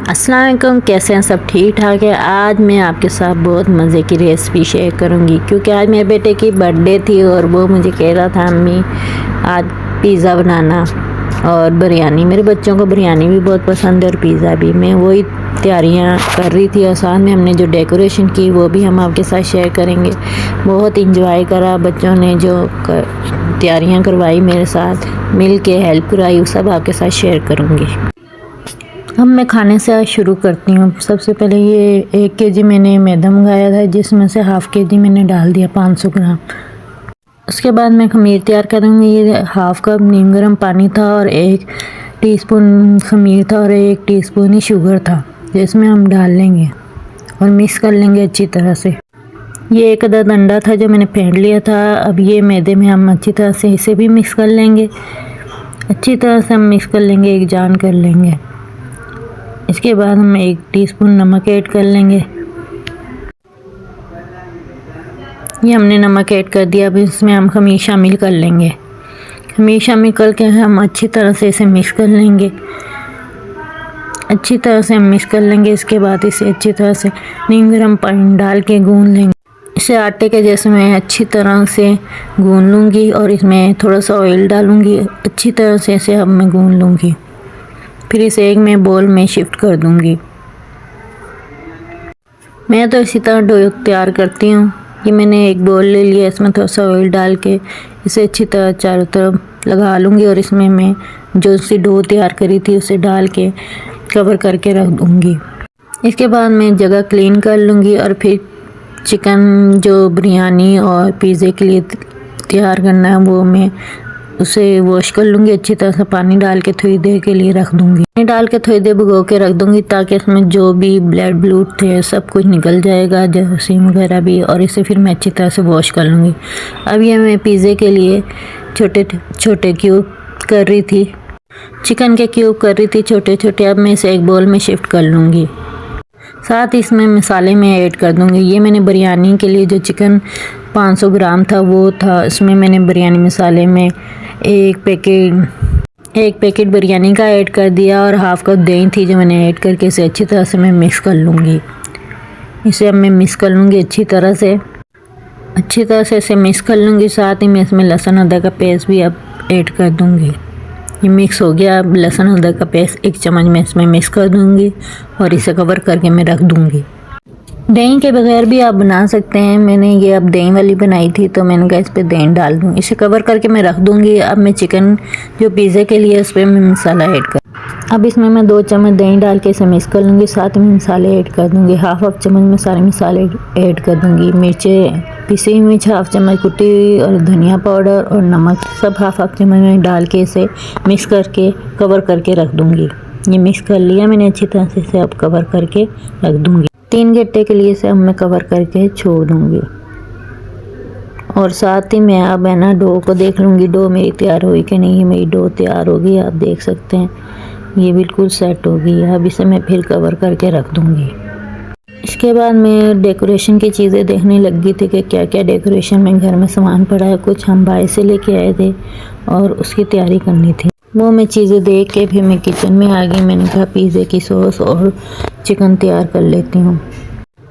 अस्सलाम वालेकुम, कैसे हैं सब? ठीक ठाक है। आज मैं आपके साथ बहुत मज़े की रेसिपी शेयर करूंगी क्योंकि आज मेरे बेटे की बर्थडे थी और वो मुझे कह रहा था अम्मी आज पिज़्ज़ा बनाना और बिरयानी। मेरे बच्चों को बिरयानी भी बहुत पसंद है और पिज़्ज़ा भी। मैं वही तैयारियां कर रही थी और साथ में हमने जो डेकोरेशन की वो भी हम आपके साथ शेयर करेंगे। बहुत इंजॉय करा बच्चों ने, जो तैयारियां करवाई मेरे साथ, मिल के हेल्प कराई, वो सब आपके साथ शेयर करूँगी। अब मैं खाने से आज शुरू करती हूँ। सबसे पहले ये 1 केजी मैंने मैदा मंगाया था, जिसमें से हाफ़ केजी मैंने डाल दिया 500 ग्राम। उसके बाद मैं खमीर तैयार करूँगी। ये हाफ़ कप नीम गर्म पानी था और 1 टीस्पून खमीर था और 1 टीस्पून ही शुगर था, जिसमें हम डाल लेंगे और मिक्स कर लेंगे अच्छी तरह से। ये 1 अदद अंडा था जो मैंने फेंट लिया था। अब ये मैदे में हम अच्छी तरह से इसे भी मिक्स कर लेंगे। अच्छी तरह से हम मिक्स कर लेंगे, एक जान कर लेंगे। इसके बाद हम 1 टीस्पून नमक ऐड कर लेंगे। ये हमने नमक ऐड कर दिया। अब इसमें हम खमीर शामिल कर लेंगे। खमीर शामिल करके हम अच्छी तरह से इसे मिक्स कर लेंगे। अच्छी तरह से हम मिक्स कर लेंगे। इसके बाद इसे अच्छी तरह से नीम गर्म पानी डाल के गूंद लेंगे। इसे आटे के जैसे मैं अच्छी तरह से गूंद लूँगी और इसमें थोड़ा सा ऑयल डालूँगी। अच्छी तरह से इसे अब मैं गूंद लूँगी। फिर इसे एक मैं बोल में शिफ्ट कर दूंगी। मैं तो इसी तरह डो तैयार करती हूँ। ये मैंने एक बोल ले लिया, इसमें थोड़ा सा ऑयल डाल के इसे अच्छी तरह चारों तरफ लगा लूँगी और इसमें मैं जो सी डो तैयार करी थी उसे डाल के कवर करके रख दूँगी। इसके बाद मैं जगह क्लीन कर लूँगी और फिर चिकन जो बिरयानी और पिज़्ज़े के लिए तैयार करना है वो मैं उसे वॉश कर लूँगी। अच्छी तरह से पानी डाल के थोड़ी देर के लिए रख दूँगी। पानी डाल के थोड़ी देर भिगो के रख दूँगी ताकि इसमें जो भी ब्लड ब्लूड थे सब कुछ निकल जाएगा, जरासीम वगैरह भी। और इसे फिर मैं अच्छी तरह से वॉश कर लूँगी। अब ये मैं पिज़्ज़े के लिए छोटे छोटे क्यूब कर रही थी, चिकन के क्यूब कर रही थी छोटे छोटे। अब मैं इसे एक बोल में शिफ्ट कर लूँगी। साथ ही इसमें मसाले में ऐड कर दूँगी। ये मैंने बिरयानी के लिए जो चिकन 500 ग्राम था वो था। इसमें मैंने बिरयानी मसाले में एक पैकेट बिरयानी का ऐड कर दिया और हाफ़ कप दही थी जो मैंने ऐड करके इसे अच्छी तरह से मैं मिक्स कर लूँगी। इसे अब मैं मिक्स कर लूँगी अच्छी तरह से इसे मिक्स कर लूँगी। साथ ही मैं इसमें लहसुन अदरक का पेस्ट भी अब ऐड कर दूँगी। ये मिक्स हो गया। अब लहसुन अदरक का पेस्ट 1 चम्मच मैं इसमें मिक्स कर दूँगी और इसे कवर करके मैं रख दूँगी। दही के बगैर भी आप बना सकते हैं। मैंने ये अब दही वाली बनाई थी तो मैंने कहा इस पर दही डाल दूँ। इसे कवर करके मैं रख दूँगी। अब मैं चिकन जो पिज़्ज़े के लिए उस पर मैं मसाला ऐड कर, अब इसमें मैं 2 चम्मच दही डाल के इसे मिक्स कर लूँगी। साथ में मसाले ऐड कर दूँगी। हाफ़ चम्मच में सारे मसाले ऐड कर दूँगी। मिर्चें पिसी हुई मिर्च हाफ़ चम्मच, कुटी हुई और धनिया पाउडर और नमक सब हाफ़ चम्मच में डाल के इसे मिक्स करके कवर करके रख दूँगी। ये मिक्स कर लिया मैंने अच्छी तरह से। इसे अब कवर करके रख दूँगी। 3 घंटे के लिए इसे अब मैं कवर करके छोड़ दूँगी। और साथ ही मैं अब है ना डो को देख लूँगी, डो मेरी तैयार हुई कि नहीं। मेरी डो तैयार होगी, आप देख सकते हैं ये बिल्कुल सेट होगी। अब इसे मैं फिर कवर करके रख दूँगी। इसके बाद मैं डेकोरेशन की चीज़ें देखने लगी थी कि क्या क्या डेकोरेशन में घर में सामान पड़ा है। कुछ हम बाहर से लेके आए थे और उसकी तैयारी करनी थी। वो मैं चीज़ें देख के फिर मैं किचन में आ गई। मैंने कहा पिज़्ज़े की सॉस और चिकन तैयार कर लेती हूँ।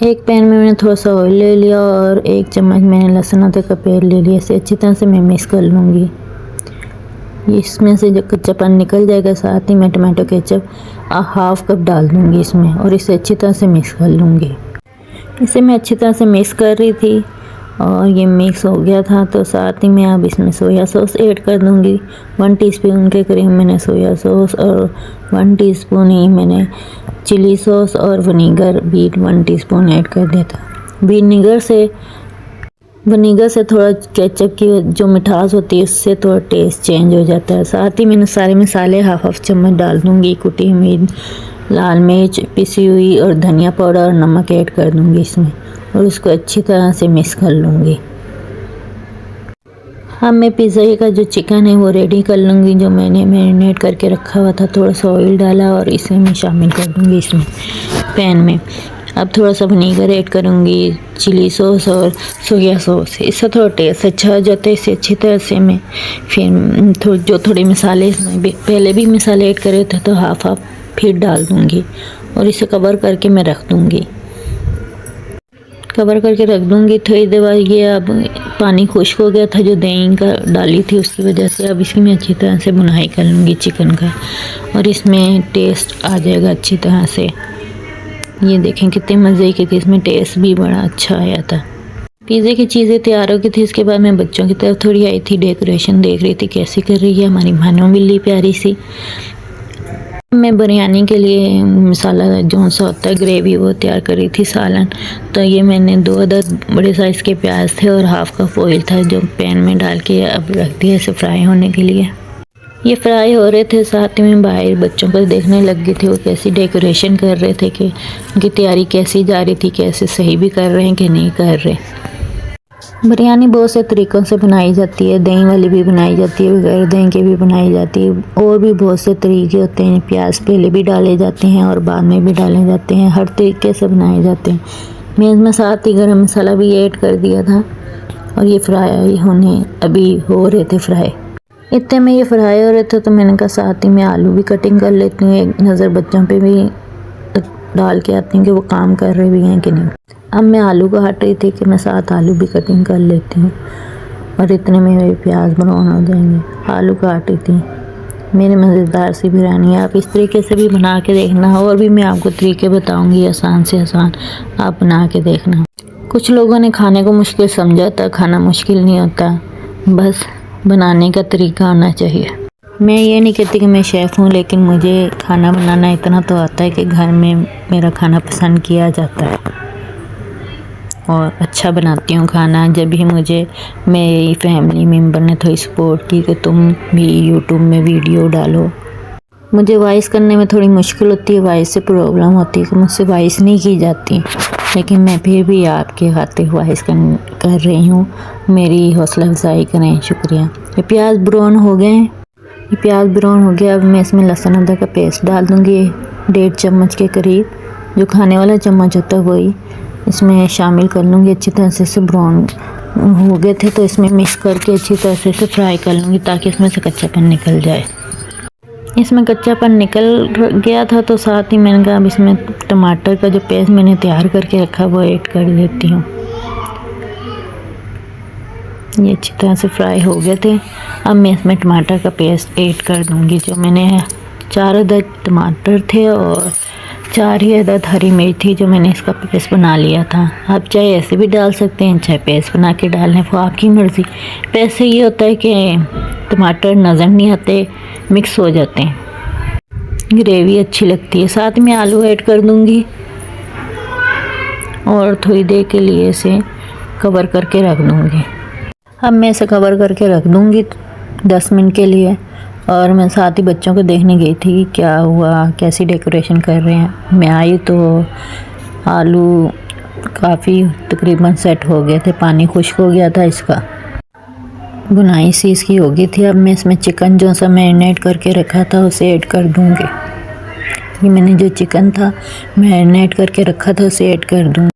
एक पैन में मैंने थोड़ा सा ऑयल ले लिया और 1 चम्मच मैंने लहसुन अदरक का पेस्ट ले लिया। इसे अच्छी तरह से मैं मिक्स कर लूँगी। इसमें से जो कच्चापन निकल जाएगा। साथ ही मैं टमाटो केचप हाफ़ कप डाल दूँगी इसमें और इसे अच्छी तरह से मिक्स कर लूँगी। इसे मैं अच्छी तरह से मिक्स कर रही थी और ये मिक्स हो गया था। तो साथ ही मैं अब इसमें सोया सॉस ऐड कर दूँगी। 1 टीस्पून के करीब मैंने सोया सॉस और 1 टीस्पून ही मैंने चिली सॉस और विनीगर भी 1 टीस्पून ऐड कर दिया था। विनीगर से थोड़ा केचप की जो मिठास होती है उससे थोड़ा टेस्ट चेंज हो जाता है। साथ ही मैंने सारे मसाले हाफ़ चम्मच डाल दूँगी। कुटी हुई लाल मिर्च पिसी हुई और धनिया पाउडर और नमक ऐड कर दूँगी इसमें और उसको अच्छी तरह से मिक्स कर लूँगी। अब मैं पिज़्ज़ा का जो चिकन है वो रेडी कर लूँगी, जो मैंने मैरिनेट करके रखा हुआ था। थोड़ा सा ऑयल डाला और इसे मैं शामिल कर दूँगी इसमें पैन में। अब थोड़ा सा विनीगर ऐड करूँगी, चिली सॉस और सोया सॉस। इससे थोड़ा टेस्ट अच्छा हो जाता है। इसे अच्छी तरह से मैं फिर थोड़े मसाले इसमें पहले भी मसाले ऐड करे थे तो हाफ़ फिर डाल दूँगी और इसे कवर करके मैं रख दूँगी। कवर करके रख दूँगी। थोड़ी देर बाद ये अब पानी खुश्क हो गया था जो दही का डाली थी उसकी वजह से। अब इसकी मैं अच्छी तरह से बुनाई कर लूँगी चिकन का और इसमें टेस्ट आ जाएगा अच्छी तरह से। ये देखें कितने मज़े की थी, इसमें टेस्ट भी बड़ा अच्छा आया था। पिज़्ज़े की चीज़ें तैयार हो गई थी। इसके बाद मैं बच्चों की तरफ थोड़ी आई थी, डेकोरेशन देख रही थी कैसी कर रही है हमारी भानु बिल्ली प्यारी सी। मैं बिरयानी के लिए मसाला जो सा होता है ग्रेवी वो तैयार कर रही थी, सालन। तो ये मैंने 2 अदद बड़े साइज़ के प्याज थे और हाफ़ कप ऑयल था जो पैन में डाल के अब रख दिया इसे फ्राई होने के लिए। ये फ्राई हो रहे थे, साथ ही में बाहर बच्चों को देखने लग गई थी वो कैसी डेकोरेशन कर रहे थे कि उनकी तैयारी कैसी जा रही थी, कैसे सही भी कर रहे हैं कि नहीं कर रहे। बिरयानी बहुत से तरीक़ों से बनाई जाती है, दही वाली भी बनाई जाती है, बगैर दही के भी बनाई जाती है, और भी बहुत से तरीके होते हैं। प्याज पहले भी डाले जाते हैं और बाद में भी डाले जाते हैं, हर तरीके से बनाए जाते हैं। मैं इसमें साथ ही गरम मसाला भी ऐड कर दिया था और ये फ्राई होने अभी हो रहे थे फ्राई। इतने में ये फ्राई हो रहे थे तो मैंने कहा साथ ही में आलू भी कटिंग कर लेती हूँ, एक नज़र बच्चों पे भी डाल के आती हूँ कि वो काम कर रहे भी हैं कि नहीं। अब मैं आलू को हट रही थी कि मैं साथ आलू भी कटिंग कर लेती हूँ और इतने में मेरे प्याज ब्राउन हो जाएंगे। आलू काटी थी। मेरी मज़ेदार सी बिरयानी आप इस तरीके से भी बना के देखना, और भी मैं आपको तरीके बताऊँगी आसान से आसान, आप बना के देखना। कुछ लोगों ने खाने को मुश्किल समझा था, खाना मुश्किल नहीं होता, बस बनाने का तरीका आना चाहिए। मैं ये नहीं कहती कि मैं शेफ़ हूँ, लेकिन मुझे खाना बनाना इतना तो आता है कि घर में मेरा खाना पसंद किया जाता है और अच्छा बनाती हूँ खाना। जब भी मुझे मेरी फैमिली मेम्बर ने थोड़ी सपोर्ट की कि तुम भी यूट्यूब में वीडियो डालो। मुझे वॉइस करने में थोड़ी मुश्किल होती है, वॉइस से प्रॉब्लम होती है कि मुझसे वॉइस नहीं की जाती, लेकिन मैं फिर भी आपके खातिर वॉइस कर रही हूँ। मेरी हौसला अफजाई करें, शुक्रिया। ये प्याज ब्राउन हो गए, ये प्याज ब्राउन हो गया। अब मैं इसमें लहसुन अदरक का पेस्ट डाल दूँगी 1.5 चम्मच के करीब, जो खाने वाला चम्मच होता है वही इसमें शामिल कर लूँगी। अच्छी तरह से इसे ब्राउन हो गए थे तो इसमें मिक्स करके अच्छी तरह से इसे फ्राई कर लूँगी ताकि इसमें से कच्चापन निकल जाए। इसमें कच्चापन निकल गया था तो साथ ही मैंने कहा अब इसमें टमाटर का जो पेस्ट मैंने तैयार करके रखा वो ऐड कर देती हूँ। ये अच्छी तरह से फ्राई हो गए थे। अब मैं इसमें टमाटर का पेस्ट ऐड कर दूँगी। जो मैंने 4 अदद टमाटर थे और 4 ही अदद हरी मिर्च थी जो मैंने इसका पेस्ट बना लिया था। आप चाहे ऐसे भी डाल सकते हैं, चाहे पेस्ट बना के डाल लें, वो आपकी मर्ज़ी। पेस्ट से ये होता है कि टमाटर नज़र नहीं आते, मिक्स हो जाते हैं, ग्रेवी अच्छी लगती है। साथ में आलू ऐड कर दूँगी और थोड़ी देर के लिए इसे कवर करके रख दूँगी। अब मैं इसे कवर करके रख दूँगी 10 मिनट के लिए, और मैं साथ ही बच्चों को देखने गई थी कि क्या हुआ, कैसी डेकोरेशन कर रहे हैं। मैं आई तो आलू काफ़ी तकरीबन सेट हो गए थे, पानी खुश्क हो गया था, इसका बुनाई सी इसकी हो गई थी। अब मैं इसमें चिकन जो सा मैरिनेट करके रखा था उसे ऐड कर दूँगी। ये मैंने जो चिकन था मैरिनेट करके रखा था उसे ऐड कर दूँगी।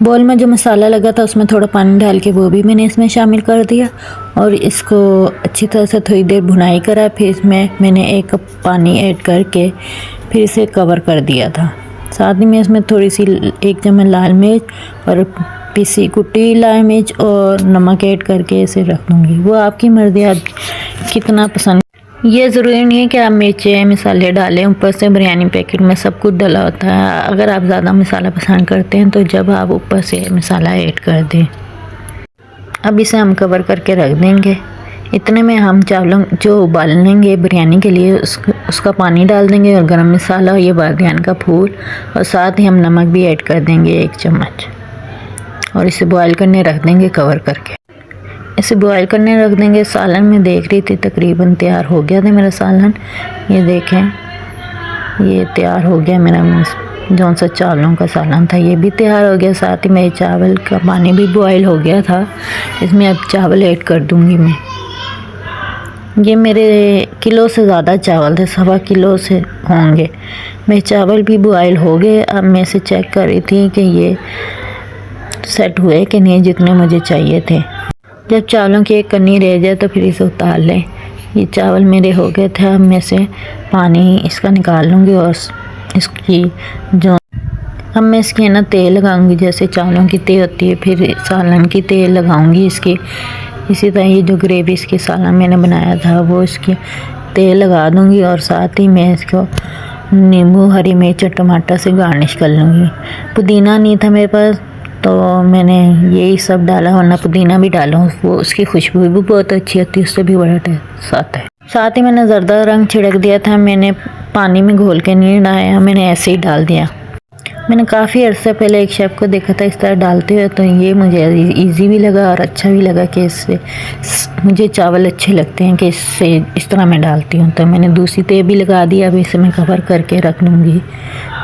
बोल में जो मसाला लगा था उसमें थोड़ा पानी डाल के वो भी मैंने इसमें शामिल कर दिया और इसको अच्छी तरह से थोड़ी देर भुनाई करा। फिर इसमें मैंने 1 कप पानी ऐड करके फिर इसे कवर कर दिया था। साथ ही में इसमें थोड़ी सी 1 चम्मच लाल मिर्च और पीसी कुटी लाल मिर्च और नमक ऐड करके इसे रख दूँगी। वो आपकी मर्ज़ी, आप कितना पसंद। ये ज़रूरी नहीं है कि आप मिर्चें मसाले डालें, ऊपर से बिरयानी पैकेट में सब कुछ डला होता है। अगर आप ज़्यादा मसाला पसंद करते हैं तो जब आप ऊपर से मसाला ऐड कर दें। अब इसे हम कवर करके रख देंगे। इतने में हम चावलों जो उबाल लेंगे बिरयानी के लिए उसका पानी डाल देंगे और गरम मसाला, ये बादियान का फूल, और साथ ही हम नमक भी ऐड कर देंगे 1 चम्मच, और इसे बॉयल करने रख देंगे कवर करके। इसे बॉयल करने रख देंगे। सालन में देख रही थी तकरीबन तैयार हो गया था मेरा सालन। ये देखें, ये तैयार हो गया मेरा जौन सा चावलों का सालन था, ये भी तैयार हो गया। साथ ही मेरे चावल का पानी भी बॉयल हो गया था। इसमें अब चावल ऐड कर दूंगी मैं। ये मेरे किलो से ज़्यादा चावल थे, 1.25 किलो से होंगे। मेरे चावल भी बॉयल हो गए। अब मैं इसे चेक कर रही थी कि ये सेट हुए कि नहीं जितने मुझे चाहिए थे। जब चावलों की एक कन्नी रह जाए तो फिर इसे उतार लें। ये चावल मेरे हो गए थे। अब मैं से पानी इसका निकाल लूँगी और इसकी जो अब मैं इसके ना तेल लगाऊंगी, जैसे चावलों की तेल होती है, फिर सालन की तेल लगाऊंगी इसकी। इसी तरह ये जो ग्रेवी इसकी सालन मैंने बनाया था वो इसकी तेल लगा दूंगी, और साथ ही मैं इसको नींबू, हरी मिर्च और टमाटर से गार्निश कर लूँगी। पुदीना नहीं था मेरे पास तो मैंने यही सब डाला, वरना पुदीना भी डालूँ, वो उसकी खुशबू भी बहुत अच्छी आती है, उससे भी बड़ा टेस्ट आता है। साथ ही मैंने ज़र्दा रंग छिड़क दिया था, मैंने पानी में घोल के नहीं डाला, मैंने ऐसे ही डाल दिया। मैंने काफ़ी अर्से पहले एक शेफ़ को देखा था इस तरह डालते हुए, तो ये मुझे इजी भी लगा और अच्छा भी लगा कि इससे मुझे चावल अच्छे लगते हैं कि इससे इस तरह मैं डालती हूँ। तो मैंने दूसरी तेल भी लगा दी, अब इसे मैं कवर करके रख दूँगी।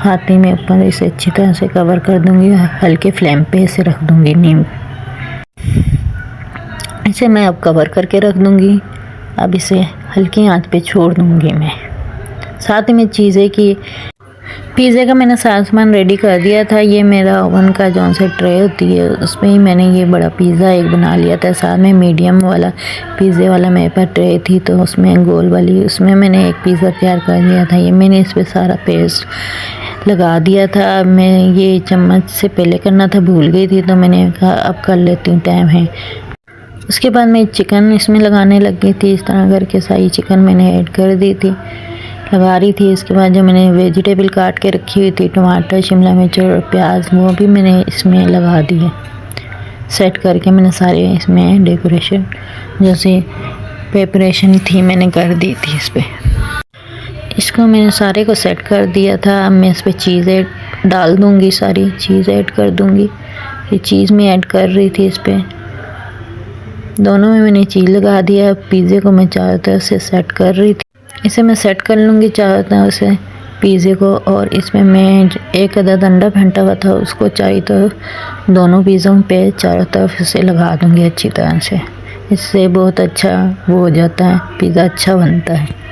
साथ ही मैं ऊपर इसे अच्छी तरह से कवर कर दूँगी, हल्के फ्लेम पे इसे रख दूँगी। नीम इसे मैं अब कवर करके रख दूँगी। अब इसे हल्की आंच पे छोड़ दूँगी मैं। साथ ही में चीज़ें की पिज़्ज़े का मैंने सारा सामान रेडी कर दिया था। ये मेरा ओवन का जो सा ट्रे होती है उसमें ही मैंने ये बड़ा पिज़्ज़ा एक बना लिया था। साथ में मीडियम वाला पिज़्ज़े वाला मेरे पास ट्रे थी, तो उसमें गोल वाली, उसमें मैंने एक पिज़्ज़ा तैयार कर दिया था। ये मैंने इस पर सारा पेस्ट लगा दिया था। मैं ये चम्मच से पहले करना था, भूल गई थी, तो मैंने कहा अब कर लेती हूँ, टाइम है। उसके बाद मैं चिकन इसमें लगाने लग गई थी। इस तरह करके सारी चिकन मैंने ऐड कर दी थी, लगा रही थी। इसके बाद जो मैंने वेजिटेबल काट के रखी हुई थी, टमाटर, शिमला मिर्च और प्याज, वो भी मैंने इसमें लगा दिए। सेट करके मैंने सारे इसमें डेकोरेशन जैसे प्रिपरेशन थी मैंने कर दी थी इस पर। इसको मैंने सारे को सेट कर दिया था। अब मैं इस पर चीज़ें डाल दूँगी, सारी चीज़ ऐड कर दूँगी। ये चीज़ मैं ऐड कर रही थी इस पर, दोनों में मैंने चीज़ लगा दिया। पिज़्ज़े को मैं चारों तरफ से सेट कर रही थी। इसे मैं सेट कर लूँगी चारों तरफ से पिज़्ज़े को, और इसमें मैं एक अदद अंडा फेंटा हुआ था उसको चारों तरफ दोनों पिज़्ज़ों पे चारों तरफ से लगा दूँगी अच्छी तरह से। इससे बहुत अच्छा वो हो जाता है, पिज़्ज़ा अच्छा बनता है।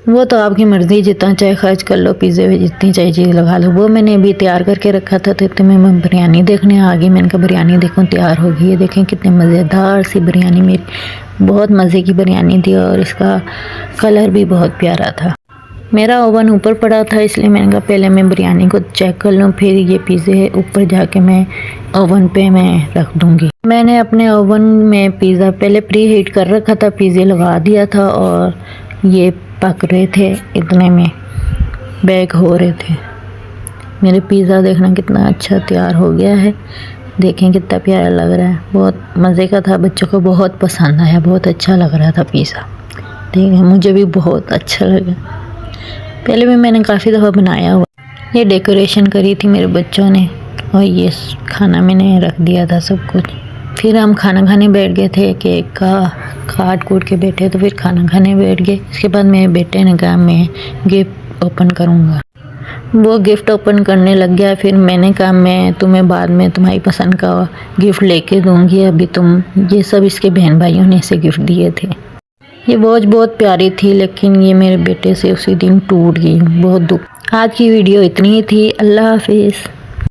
वो तो आपकी मर्ज़ी, जितना चाहे खर्च कर लो पिज़्ज़े में, जितनी चाहे चीज़ लगा लो। वो मैंने अभी तैयार करके रखा था, तो इतने में मैं बिरयानी देखने आ गई। मैंने कहा बिरयानी देखूँ तैयार होगी। ये देखें कितने मज़ेदार सी बिरयानी, मेरी बहुत मज़े की बिरयानी थी, और इसका कलर भी बहुत प्यारा था। मेरा ओवन ऊपर पड़ा था, इसलिए मैंने कहा पहले मैं बिरयानी को चेक कर लूँ, फिर ये पिज़्ज़े ऊपर जाके मैं ओवन पे मैं रख दूँगी। मैंने अपने ओवन में पिज़्ज़ा पहले प्री हीट कर रखा था, पिज़्ज़े लगा दिया था, और ये पक रहे थे, इतने में बेक हो रहे थे। मेरे पिज़्ज़ा देखना कितना अच्छा तैयार हो गया है, देखें कितना प्यारा लग रहा है, बहुत मज़े का था, बच्चों को बहुत पसंद आया, बहुत अच्छा लग रहा था पिज़्ज़ा। ठीक है, मुझे भी बहुत अच्छा लगा। पहले भी मैंने काफ़ी दफ़ा बनाया हुआ। ये डेकोरेशन करी थी मेरे बच्चों ने, और ये खाना मैंने रख दिया था सब कुछ। फिर हम खाना खाने बैठ गए थे, केक का काट कूट के बैठे, तो फिर खाना खाने बैठ गए। इसके बाद मेरे बेटे ने कहा मैं गिफ्ट ओपन करूँगा, वो गिफ्ट ओपन करने लग गया। फिर मैंने कहा मैं तुम्हें बाद में तुम्हारी पसंद का गिफ्ट लेके दूँगी, अभी तुम, ये सब इसके बहन भाइयों ने इसे गिफ्ट दिए थे। ये वॉच बहुत प्यारी थी, लेकिन ये मेरे बेटे से उसी दिन टूट गई, बहुत दुख। आज की वीडियो इतनी ही थी। अल्लाह हाफिज़।